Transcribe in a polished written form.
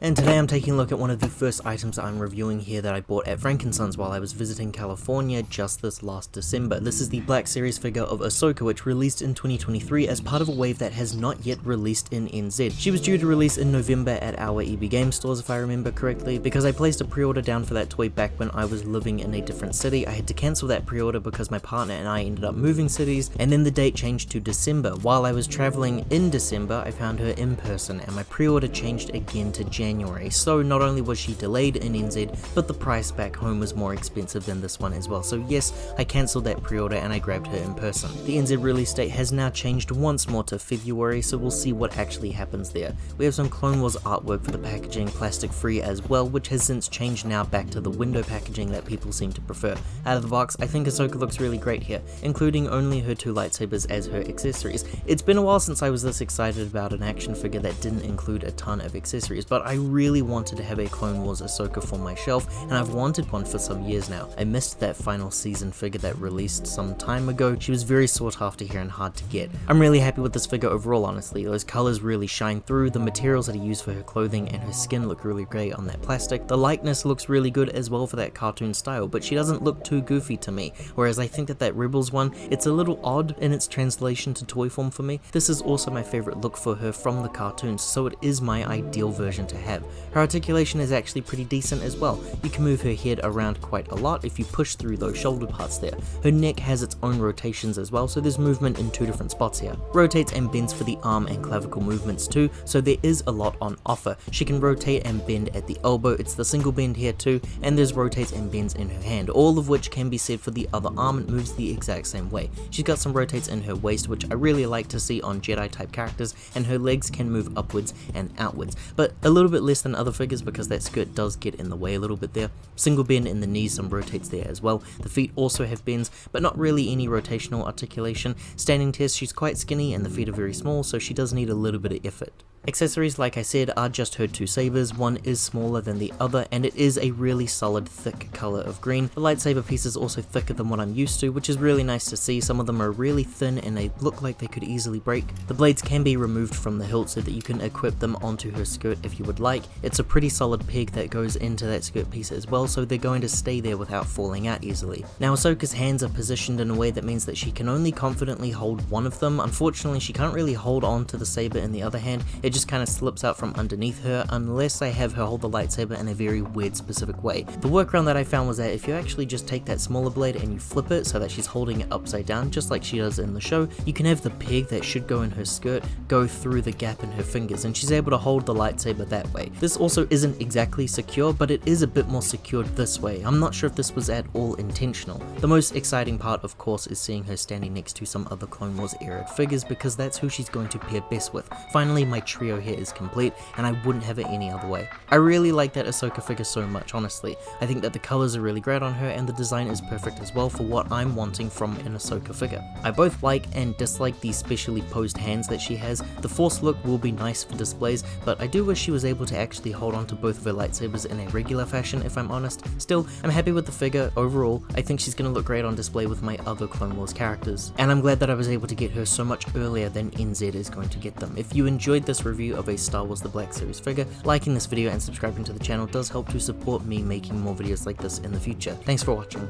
And today I'm taking a look at one of the first items I'm reviewing here that I bought at Frankenstein's while I was visiting California just this last December. This is the Black Series figure of Ahsoka, which released in 2023 as part of a wave that has not yet released in NZ. She was due to release in November at our EB Game stores if I remember correctly. Because I placed a pre-order down for that toy back when I was living in a different city, I had to cancel that pre-order because my partner and I ended up moving cities, and then the date changed to December. While I was traveling in December, I found her in person and my pre-order changed again to January. So not only was she delayed in NZ, but the price back home was more expensive than this one as well. So yes, I cancelled that pre-order and I grabbed her in person. The NZ release date has now changed once more to February, so we'll see what actually happens there. We have some Clone Wars artwork for the packaging, plastic free as well, which has since changed now back to the window packaging that people seem to prefer. Out of the box, I think Ahsoka looks really great here, including only her two lightsabers as her accessories. It's been a while since I was this excited about an action figure that didn't include a ton of accessories, but I really wanted to have a Clone Wars Ahsoka for my shelf, and I've wanted one for some years now. I missed that final season figure that released some time ago. She was very sought after here and hard to get. I'm really happy with this figure overall, honestly. Those colors really shine through, the materials that are used for her clothing and her skin look really great on that plastic. The likeness looks really good as well for that cartoon style, but she doesn't look too goofy to me, whereas I think that Rebels one, it's a little odd in its translation to toy form for me. This is also my favorite look for her from the cartoons, so it is my ideal version to have. Her articulation is actually pretty decent as well. You can move her head around quite a lot if you push through those shoulder parts there. Her neck has its own rotations as well, so there's movement in two different spots here. Rotates and bends for the arm and clavicle movements too, so there is a lot on offer. She can rotate and bend at the elbow, it's the single bend here too, and there's rotates and bends in her hand, all of which can be said for the other arm. It moves the exact same way. She's got some rotates in her waist, which I really like to see on Jedi type characters, and her legs can move upwards and outwards, but a little bit less than other figures because that skirt does get in the way a little bit there. Single bend in the knees, some rotates there as well. The feet also have bends, but not really any rotational articulation. Standing test, she's quite skinny and the feet are very small, so she does need a little bit of effort. Accessories, like I said, are just her two sabers. One is smaller than the other, and it is a really solid thick color of green. The lightsaber piece is also thicker than what I'm used to, which is really nice to see. Some of them are really thin and they look like they could easily break. The blades can be removed from the hilt so that you can equip them onto her skirt if you would like. It's a pretty solid peg that goes into that skirt piece as well, so they're going to stay there without falling out easily. Now Ahsoka's hands are positioned in a way that means that she can only confidently hold one of them. Unfortunately, she can't really hold on to the saber in the other hand. It just kind of slips out from underneath her unless I have her hold the lightsaber in a very weird specific way. The workaround that I found was that if you actually just take that smaller blade and you flip it so that she's holding it upside down just like she does in the show, you can have the peg that should go in her skirt go through the gap in her fingers and she's able to hold the lightsaber that way. This also isn't exactly secure, but it is a bit more secured this way. I'm not sure if this was at all intentional. The most exciting part, of course, is seeing her standing next to some other Clone Wars era figures because that's who she's going to pair best with. Finally, my trio here is complete, and I wouldn't have it any other way. I really like that Ahsoka figure so much, honestly. I think that the colors are really great on her, and the design is perfect as well for what I'm wanting from an Ahsoka figure. I both like and dislike the specially posed hands that she has. The Force look will be nice for displays, but I do wish she was able to actually hold on to both of her lightsabers in a regular fashion, if I'm honest. Still, I'm happy with the figure overall. I think she's going to look great on display with my other Clone Wars characters, and I'm glad that I was able to get her so much earlier than NZ is going to get them. If you enjoyed this review of a Star Wars The Black Series figure, liking this video and subscribing to the channel does help to support me making more videos like this in the future. Thanks for watching.